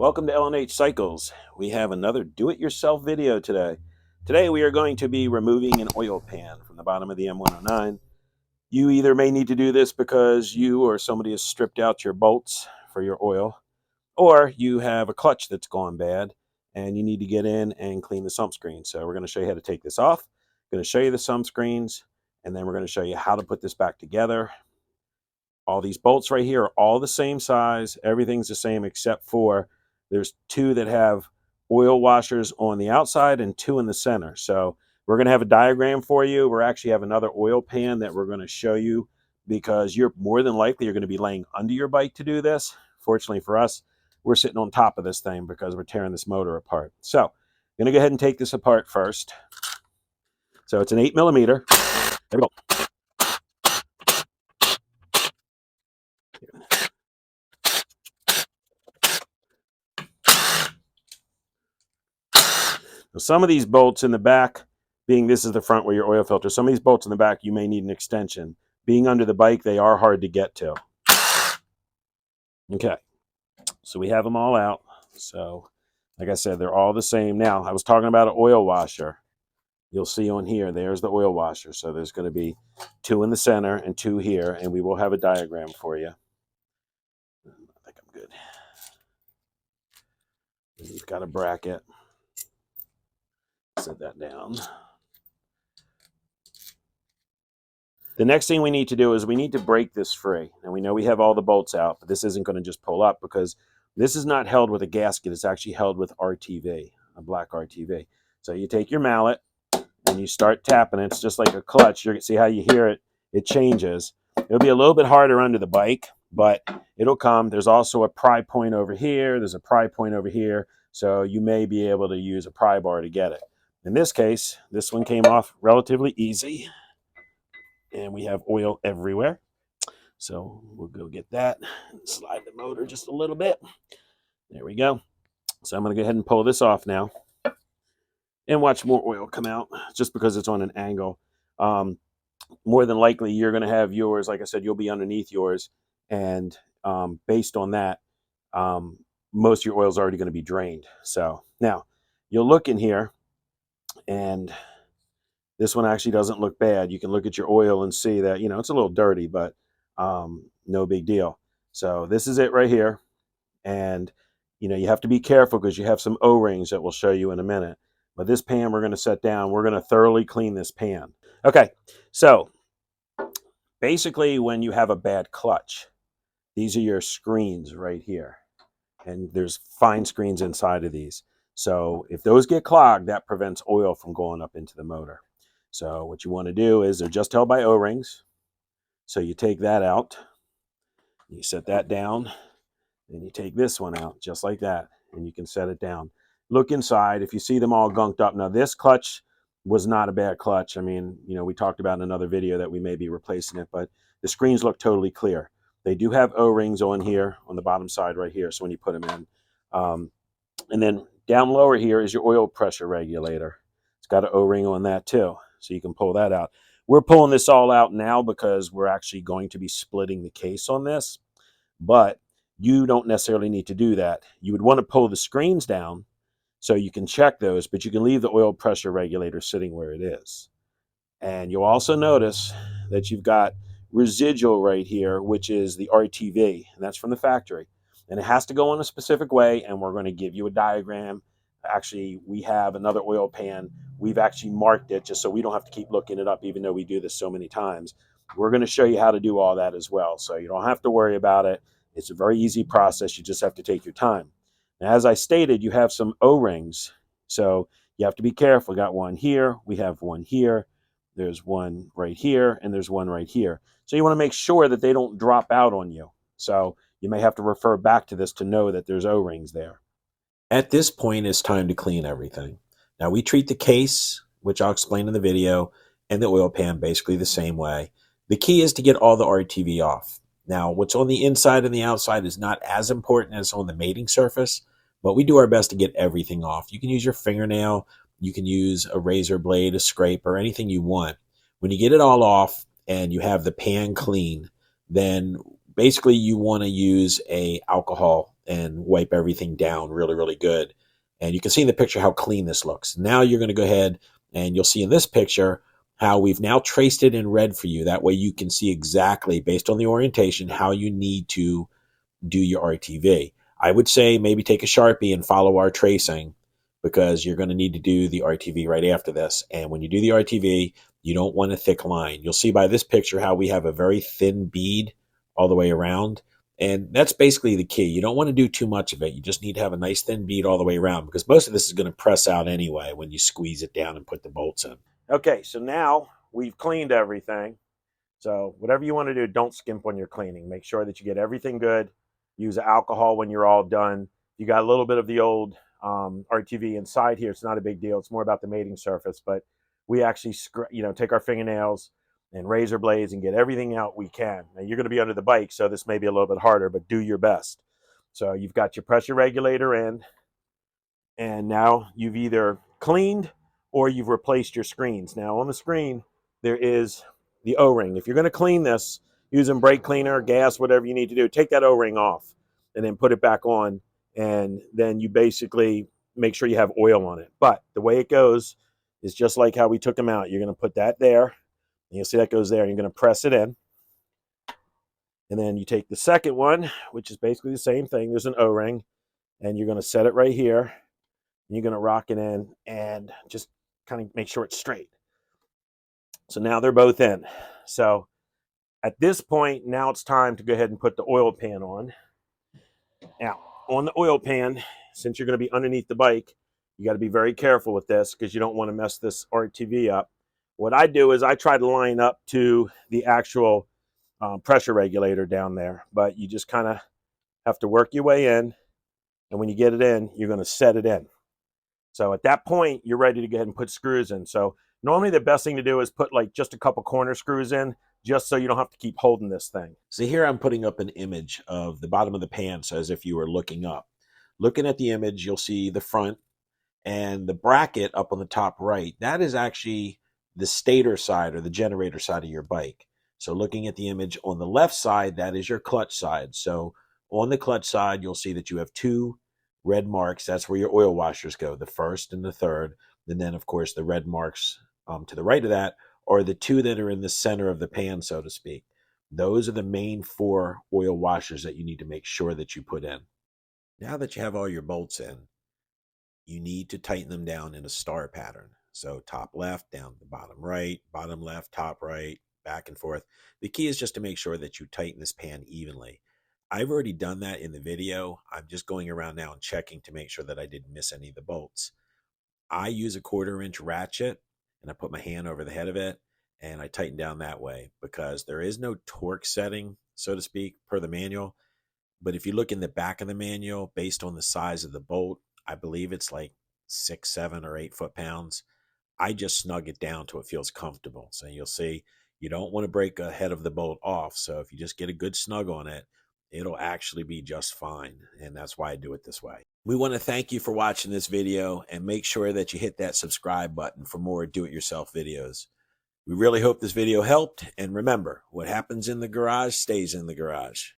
Welcome to L&H Cycles. We have another do-it-yourself video today. Today we are going to be removing an oil pan from the bottom of the M109. You either may need to do this because you or somebody has stripped out your bolts for your oil, or you have a clutch that's gone bad and you need to get in and clean the sump screen. So we're going to show you how to take this off. I'm going to show you the sump screens, and then we're going to show you how to put this back together. All these bolts right here are all the same size. Everything's the same except for there's two that have oil washers on the outside and two in the center. So we're going to have a diagram for you. We're actually have another oil pan that we're going to show you because you're more than likely you're going to be laying under your bike to do this. Fortunately for us, we're sitting on top of this thing because we're tearing this motor apart. So I'm going to go ahead and take this apart first. So it's an 8mm. There we go. Now, some of these bolts in the back, being this is the front where your oil filter, some of these bolts in the back, you may need an extension. Being under the bike, they are hard to get to. Okay, so we have them all out. So, like I said, they're all the same. Now, I was talking about an oil washer. You'll see on here, there's the oil washer. So there's going to be two in the center and two here, and we will have a diagram for you. I think I'm good. You've got a bracket. Set that down. The next thing we need to do is we need to break this free. And we know we have all the bolts out, but this isn't going to just pull up because this is not held with a gasket. It's actually held with RTV, a black RTV. So you take your mallet and you start tapping it. It's just like a clutch. You see how you hear it? It changes. It'll be a little bit harder under the bike, but it'll come. There's also a pry point over here. There's a pry point over here. So you may be able to use a pry bar to get it. In this case, this one came off relatively easy. And we have oil everywhere. So we'll go get that and slide the motor just a little bit. There we go. So I'm going to go ahead and pull this off now and watch more oil come out just because it's on an angle. More than likely, you're going to have yours. Like I said, you'll be underneath yours. And based on that, most of your oil is already going to be drained. So now you'll look in here, and this one actually doesn't look bad. You can look at your oil and see that, it's a little dirty, but no big deal. So this is it right here. And, you have to be careful because you have some O-rings that we'll show you in a minute. But this pan we're going to set down. We're going to thoroughly clean this pan. Okay, so basically when you have a bad clutch, these are your screens right here. And there's fine screens inside of these. So if those get clogged, that prevents oil from going up into the motor. So what you want to do is they're just held by O-rings. So you take that out, you set that down, and you take this one out just like that, and you can set it down. Look inside. If you see them all gunked up, now this clutch was not a bad clutch. I mean, we talked about in another video that we may be replacing it, but the screens look totally clear. They do have O-rings on here, on the bottom side right here, so when you put them in. And then down lower here is your oil pressure regulator. It's got an O-ring on that too. So you can pull that out. We're pulling this all out now because we're actually going to be splitting the case on this, but you don't necessarily need to do that. You would want to pull the screens down so you can check those, but you can leave the oil pressure regulator sitting where it is. And you'll also notice that you've got residual right here, which is the RTV, and that's from the factory. And it has to go in a specific way, and we're going to give you a diagram. Actually, we have another oil pan. We've actually marked it just so we don't have to keep looking it up, even though we do this so many times. We're going to show you how to do all that as well. So you don't have to worry about it. It's a very easy process. You just have to take your time. Now, as I stated, you have some O-rings. So you have to be careful. We got one here. We have one here. There's one right here. And there's one right here. So you want to make sure that they don't drop out on you. So you may have to refer back to this to know that there's O-rings there. At this point, it's time to clean everything. Now, we treat the case, which I'll explain in the video, and the oil pan basically the same way. The key is to get all the RTV off. Now, what's on the inside and the outside is not as important as on the mating surface, but we do our best to get everything off. You can use your fingernail, you can use a razor blade, a scraper, anything you want. When you get it all off and you have the pan clean, then basically you want to use a alcohol and wipe everything down really, really good. And you can see in the picture how clean this looks. Now you're going to go ahead and you'll see in this picture how we've now traced it in red for you. That way you can see exactly, based on the orientation, how you need to do your RTV. I would say maybe take a Sharpie and follow our tracing, because you're going to need to do the RTV right after this. And when you do the RTV, you don't want a thick line. You'll see by this picture how we have a very thin bead all the way around. And that's basically the key. You don't want to do too much of it. You just need to have a nice thin bead all the way around, because most of this is going to press out anyway when you squeeze it down and put the bolts in. Okay, so now we've cleaned everything. So whatever you want to do, don't skimp on your cleaning. Make sure that you get everything good. Use alcohol when you're all done. You got a little bit of the old RTV inside here. It's not a big deal. It's more about the mating surface. But we actually, take our fingernails and razor blades and get everything out we can. Now you're going to be under the bike, so this may be a little bit harder, but do your best. So you've got your pressure regulator in, and now you've either cleaned or you've replaced your screens. Now on the screen, there is the O-ring. If you're going to clean this using brake cleaner, gas, whatever you need to do, take that O-ring off and then put it back on. And then you basically make sure you have oil on it. But the way it goes is just like how we took them out. You're going to put that there, and you'll see that goes there, and you're going to press it in. And then you take the second one, which is basically the same thing. There's an O-ring, and you're going to set it right here. And you're going to rock it in and just kind of make sure it's straight. So now they're both in. So at this point, now it's time to go ahead and put the oil pan on. Now, on the oil pan, since you're going to be underneath the bike, you got to be very careful with this, because you don't want to mess this RTV up. What I do is I try to line up to the actual pressure regulator down there, but you just kind of have to work your way in. And when you get it in, you're going to set it in. So at that point, you're ready to go ahead and put screws in. So normally the best thing to do is put like just a couple corner screws in, just so you don't have to keep holding this thing. So here I'm putting up an image of the bottom of the pan, so as if you were looking up. Looking at the image, you'll see the front, and the bracket up on the top right, that is actually the stator side or the generator side of your bike. So looking at the image on the left side, that is your clutch side. So on the clutch side, you'll see that you have two red marks. That's where your oil washers go, the first and the third. And then, of course, the red marks to the right of that are the two that are in the center of the pan, so to speak. Those are the main four oil washers that you need to make sure that you put in. Now that you have all your bolts in, you need to tighten them down in a star pattern. So top left, down the bottom right, bottom left, top right, back and forth. The key is just to make sure that you tighten this pan evenly. I've already done that in the video. I'm just going around now and checking to make sure that I didn't miss any of the bolts. I use a 1/4-inch ratchet, and I put my hand over the head of it, and I tighten down that way, because there is no torque setting, so to speak, per the manual. But if you look in the back of the manual, based on the size of the bolt, I believe it's like 6, 7, or 8 foot-pounds. I just snug it down till it feels comfortable. So you'll see you don't want to break a head of the bolt off. So if you just get a good snug on it, it'll actually be just fine. And that's why I do it this way. We want to thank you for watching this video, and make sure that you hit that subscribe button for more do-it-yourself videos. We really hope this video helped. And remember, what happens in the garage stays in the garage.